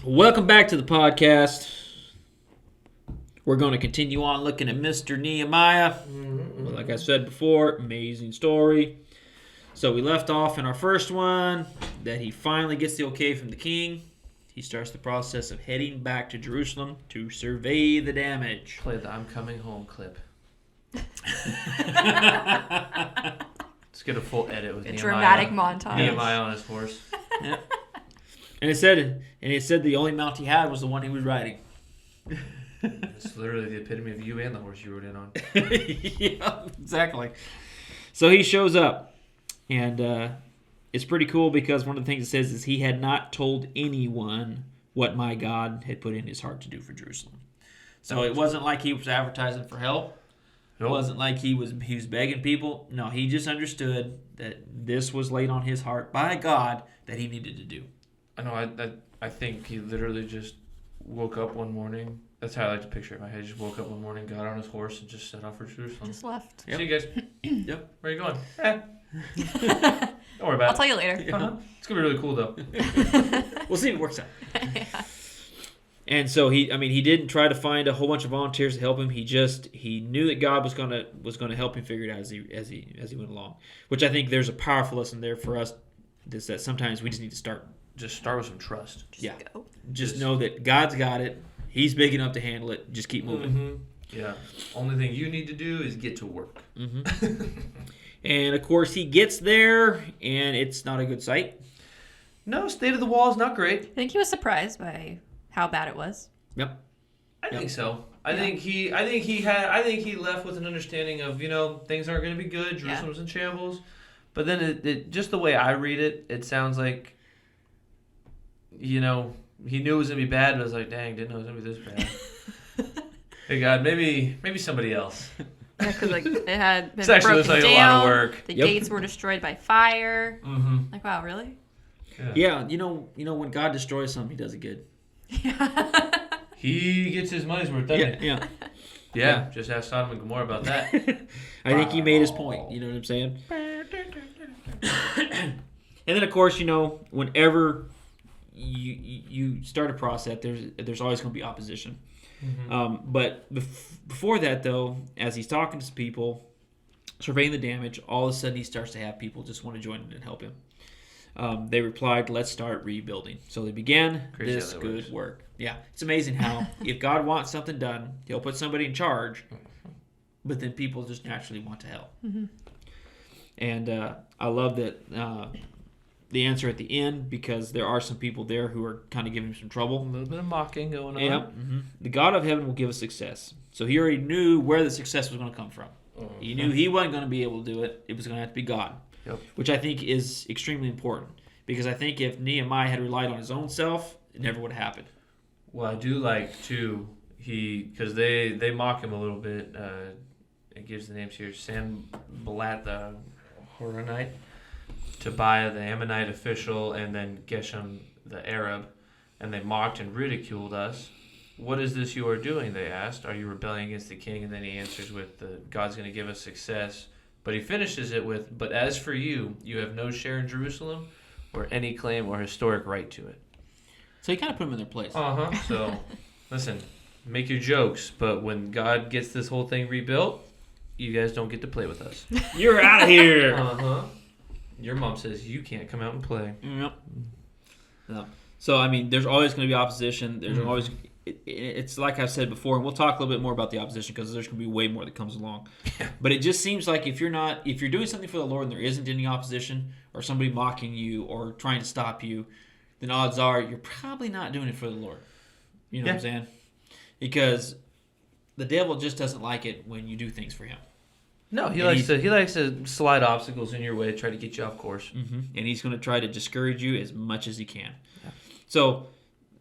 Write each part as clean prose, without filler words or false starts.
Welcome back to the podcast. We're going to continue on looking at Mr. Nehemiah. Like I said before, amazing story. So we left off in our first one that he finally gets the okay from the king. He starts the process of heading back to Jerusalem to survey the damage. Play the I'm coming home clip. Let's get a full edit with Nehemiah. Dramatic montage. Nehemiah on his horse. Yeah. And it said the only mount he had was the one he was riding. It's literally the epitome of you and the horse you rode in on. Yeah, exactly. So he shows up, and it's pretty cool because one of the things it says is he had not told anyone what my God had put in his heart to do for Jerusalem. So it wasn't like he was advertising for help. It wasn't like he was begging people. No, he just understood that this was laid on his heart by God that he needed to do. I know. I think he literally just woke up one morning. That's how I like to picture it in my head. He just woke up one morning, got on his horse, and just set off for Jerusalem. Just left. Yep. See you guys. Yep. Where are you going? Don't worry about it. I'll tell you later. Uh-huh. It's going to be really cool, though. We'll see if it works out. Yeah. And so he didn't try to find a whole bunch of volunteers to help him. He knew that God was gonna help him figure it out as he went along. Which I think there's a powerful lesson there for us. Is that sometimes we just need to start. Just start with some trust. Go. Just know that God's got it. He's big enough to handle it. Just keep moving. Mm-hmm. Yeah. Only thing you need to do is get to work. Mm-hmm. And of course he gets there, and it's not a good sight. No, state of the wall is not great. I think he was surprised by how bad it was. Yep. I think so. I think he left with an understanding of, things aren't going to be good. Jerusalem's in shambles. But then it just the way I read it, it sounds like, he knew it was going to be bad, but I was like, dang, didn't know it was going to be this bad. Hey, God, maybe somebody else. Yeah, because it had been It's actually broken like down. a lot of work. The gates were destroyed by fire. Mm-hmm. Like, wow, really? Yeah. You know when God destroys something, he does it good. Yeah. He gets his money's worth, doesn't he? Yeah. Yeah, just ask Sodom and Gomorrah about that. I think he made his point. You know what I'm saying? And then, of course, whenever you start a process, there's always going to be opposition. Mm-hmm. But before that, though, as he's talking to some people, surveying the damage, all of a sudden he starts to have people just want to join him and help him. They replied, "Let's start rebuilding." So they began this good work. Yeah, it's amazing how if God wants something done, he'll put somebody in charge, but then people just naturally want to help. Mm-hmm. And I love that the answer at the end, because there are some people there who are kind of giving him some trouble. A little bit of mocking going on. Yeah. Mm-hmm. The God of heaven will give us success. So he already knew where the success was going to come from. Mm-hmm. He knew he wasn't going to be able to do it. It was going to have to be God. Yep. Which I think is extremely important, because I think if Nehemiah had relied on his own self, it never would have happened. Well, I do like, too, because they mock him a little bit. It gives the names here. Sanballat the Horonite, Tobiah the Ammonite official, and then Geshem the Arab. And they mocked and ridiculed us. "What is this you are doing?" they asked. "Are you rebelling against the king?" And then he answers with, God's going to give us success. But he finishes it with, "But as for you, you have no share in Jerusalem or any claim or historic right to it." So he kind of put them in their place. Uh-huh. So, listen, make your jokes, but when God gets this whole thing rebuilt, you guys don't get to play with us. You're out of here. Uh-huh. Your mom says you can't come out and play. Yep. No. So, there's always going to be opposition. There's always... It's like I've said before, and we'll talk a little bit more about the opposition because there's going to be way more that comes along. But it just seems like if you're doing something for the Lord and there isn't any opposition or somebody mocking you or trying to stop you, then odds are you're probably not doing it for the Lord. You know what I'm saying? Because the devil just doesn't like it when you do things for him. No, he likes to slide obstacles in your way to try to get you off course. Mm-hmm. And he's going to try to discourage you as much as he can. Yeah. So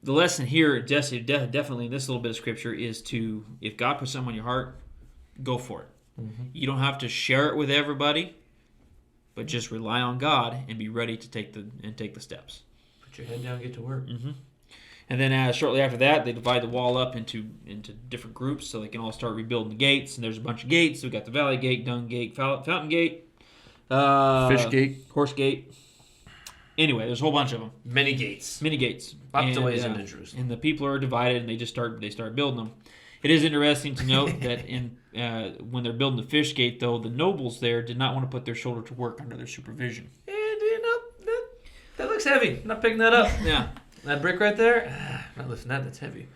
the lesson here, definitely in this little bit of scripture, is to, if God puts something on your heart, go for it. Mm-hmm. You don't have to share it with everybody, but just rely on God and be ready to take the steps. Put your head down, get to work. Mm-hmm. And then shortly after that, they divide the wall up into different groups so they can all start rebuilding the gates. And there's a bunch of gates. So we got the Valley Gate, Dung Gate, Fountain Gate, Fish Gate, Horse Gate. Anyway, there's a whole bunch of them. Many gates. Many gates. Lots of ways And, into Jerusalem. And the people are divided, and they start building them. It is interesting to note that when they're building the fish gate, though, the nobles there did not want to put their shoulder to work under their supervision. And that looks heavy. I'm not picking that up. Yeah. That brick right there, not lifting that. That's heavy.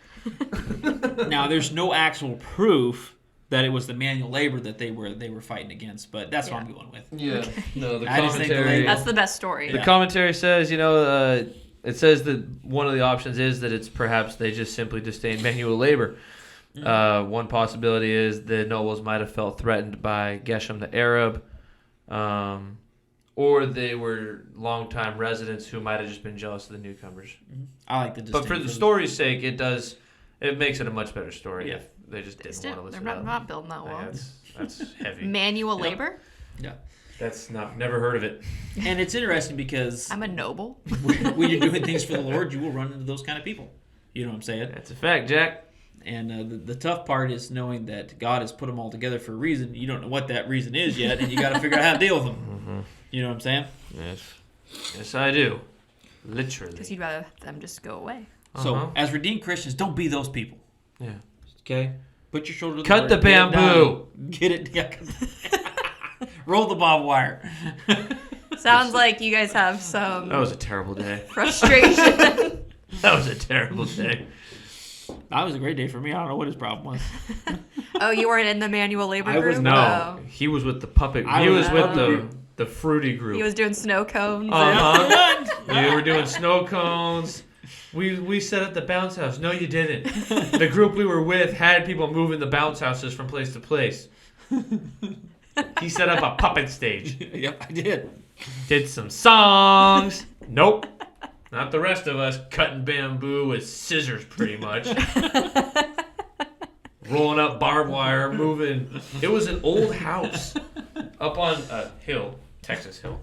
Now, there's no actual proof that it was the manual labor that they were fighting against, but that's what I'm going with. Yeah. No, the I just think the commentary. label- That's the best story. The commentary says, it says that one of the options is that it's perhaps they just simply disdain manual labor. One possibility is the nobles might have felt threatened by Geshem the Arab, or they were longtime residents who might have just been jealous of the newcomers. I like the But for the story's sake, it makes it a much better story Yeah. if they just didn't Still, want to they're listen not building that well. That's heavy. Manual labor? Yeah. That's never heard of it. And it's interesting because I'm a noble. when you're doing things for the Lord, you will run into those kind of people. You know what I'm saying? That's a fact, Jack. And the tough part is knowing that God has put them all together for a reason. You don't know what that reason is yet, and you got to figure out how to deal with them. Mm-hmm. You know what I'm saying? Yes, I do. Literally. Because you'd rather them just go away. So, as redeemed Christians, don't be those people. Yeah. Okay? Put your shoulder to the Cut word, the get it bamboo. done. Get it. Yeah. Roll the barbed wire. Sounds like you guys have some That was a terrible day. frustration. That was a terrible day. That was a great day for me. I don't know what his problem was. Oh, you weren't in the manual labor I was group? No, Oh. he was with the puppet. I He was was with puppet group. the fruity group. He was doing snow cones. Uh-huh. You were doing snow cones. We set up the bounce house. No, you didn't. The group we were with had people moving the bounce houses from place to place. He set up a puppet stage. Yep, I did. Did some songs. Nope. Not the rest of us cutting bamboo with scissors, pretty much. Rolling up barbed wire, moving. It was an old house up on a hill, Texas hill.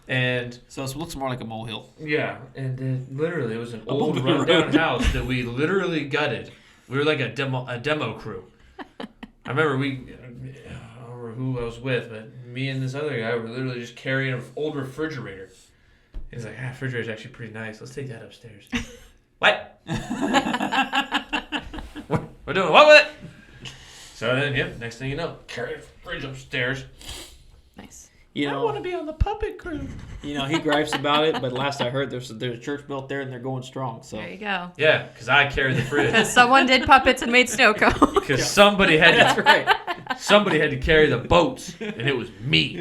And So it looks more like a molehill. yeah, and literally it was an old bumpy rundown road. house that we literally gutted. We were like a demo crew. I remember I don't remember who I was with, but me and this other guy were literally just carrying an old refrigerator. He's like, refrigerator's actually pretty nice. Let's take that upstairs. What? We're doing what with it? So then, yep, next thing you know, carry the fridge upstairs. Nice. You I know, want to be on the puppet crew. he gripes about it, but last I heard, there's a church built there, and they're going strong. So There you go. Yeah, because I carried the fridge. Because someone did puppets and made snow cones. Because somebody had that's to, right. somebody had to carry the boats, and it was me.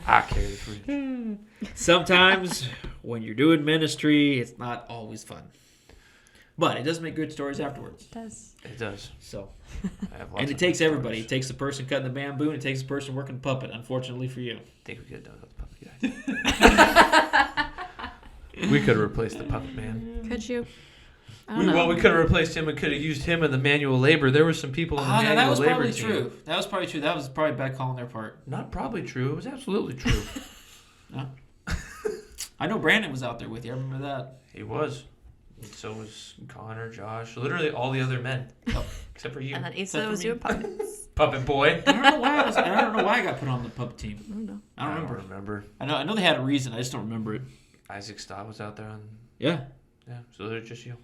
I carried the fridge. Sometimes when you're doing ministry, it's not always fun, but it does make good stories afterwards. It does. It does. So, I have lots and it of takes good everybody. stories. It takes the person cutting the bamboo, and it takes the person working the puppet. Unfortunately for you. I think we could have done without the puppet guy. We could have replaced the puppet man. Could you? I don't know. Well, we could have replaced him. We could have used him in the manual labor. There were some people in the manual that was labor probably team. true. That was probably true. That was probably bad call on their part. Not probably true. It was absolutely true. No. I know Brandon was out there with you. I remember that. He was. And so was Connor, Josh, literally all the other men, except for you, And then Asa Except for was me. doing puppets. puppet boy. I don't know why I don't know why I got put on the puppet team. I don't know. I don't remember. remember. I know they had a reason. I just don't remember it. Isaac Stott was out there on. Yeah. Yeah, so they're just you.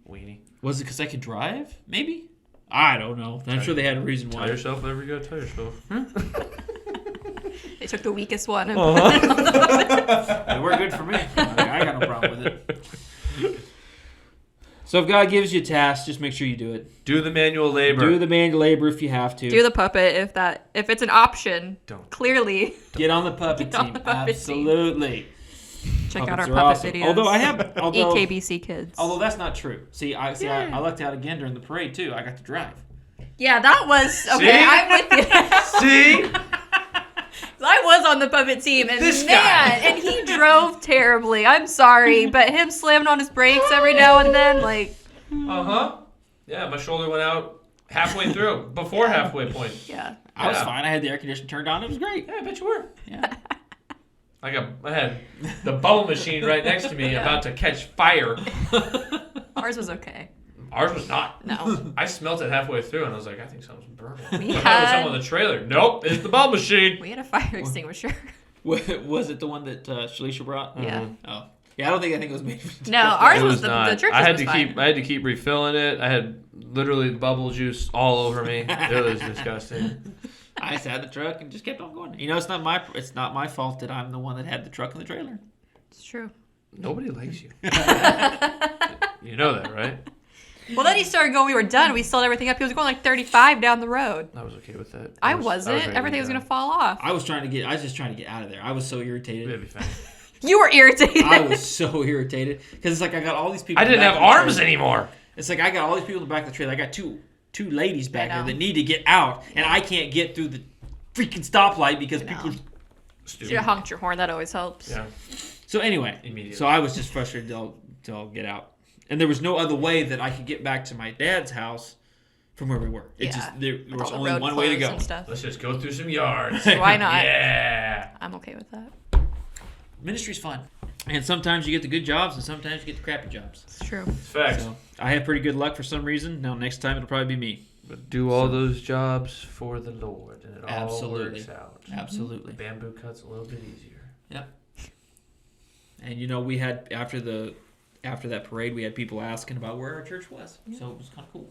Weenie. Was it because I could drive? Maybe. I don't know. I'm sure they had a reason Tell why. yourself whatever you gotta tell yourself. They took the weakest one. And They were good for me. I got no problem with it. So if God gives you a task, just make sure you do it. Do the manual labor. Do the manual labor if you have to. do the puppet if it's an option. Don't. Clearly, Get on the puppet Get on team. the puppet team. Absolutely. check out our Puppets are puppet awesome. videos. Although EKBC kids. Although that's not true. See, I lucked out again during the parade too. I got to drive. Yeah, that was okay. See? I'm with you. See? I was on the puppet team, and This man, guy. and he drove terribly. I'm sorry, but him slamming on his brakes every now and then, like, Uh-huh. Yeah, my shoulder went out halfway through, before halfway point. yeah. I was Yeah. fine. I had the air conditioner turned on. It was great. Yeah, I bet you were. Yeah. I had the bubble machine right next to me about to catch fire. Ours was okay. Ours was not. No. I smelt it halfway through, and I was like, I think something's burning. We I thought it was had- someone on the trailer. Nope, it's the bubble machine. We had a fire extinguisher. Was it the one that Shalisha brought? Yeah. Oh. Yeah, I think it was made. No, ours It was was the not. church. I had to keep refilling it. I had literally bubble juice all over me. It was disgusting. I just had the truck and just kept on going. It's not my fault that I'm the one that had the truck and the trailer. It's true. Nobody likes you. You know that, right? Well, then he started going. We were done. We sold everything up. He was going like 35 down the road. I was okay with that. I wasn't. Everything was gonna fall off. I was just trying to get out of there. I was so irritated. It'd be fine. You were irritated. I was so irritated because it's like I got all these people. I didn't have arms anymore. It's like I got all these people in the back of the trailer. I got two ladies back I there know. that need to get out, and I can't get through the freaking stoplight because people. You should have honked your horn. That always helps. Yeah. So anyway, Immediately. so I was just frustrated to get out, and there was no other way that I could get back to my dad's house from where we were. There With was all the only road one way to closed go. and stuff. Let's just go through some yards. Why not? Yeah. I'm okay with that. Ministry's fun, and sometimes you get the good jobs, and sometimes you get the crappy jobs. It's true. It's facts. So I have pretty good luck for some reason. Now next time it'll probably be me. But do all those jobs for the Lord, and it Absolutely. all works out. Absolutely. The bamboo cut's a little bit easier. Yep. And we had after that parade, we had people asking about where our church was, so it was kind of cool.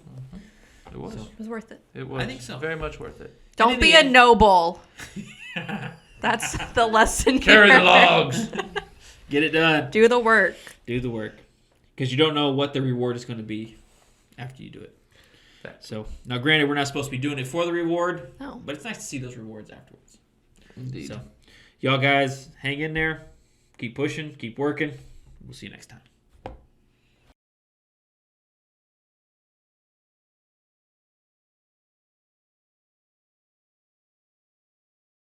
It was. So- It was worth it. It was. I think so. Very much worth it. Don't in be the a end- noble. That's the lesson Carry here. the logs. Get it done. Do the work. Do the work, because you don't know what the reward is going to be after you do it. Fact. So now, granted, we're not supposed to be doing it for the reward, No. but it's nice to see those rewards afterwards. Indeed. So, y'all guys, hang in there, keep pushing, keep working. We'll see you next time.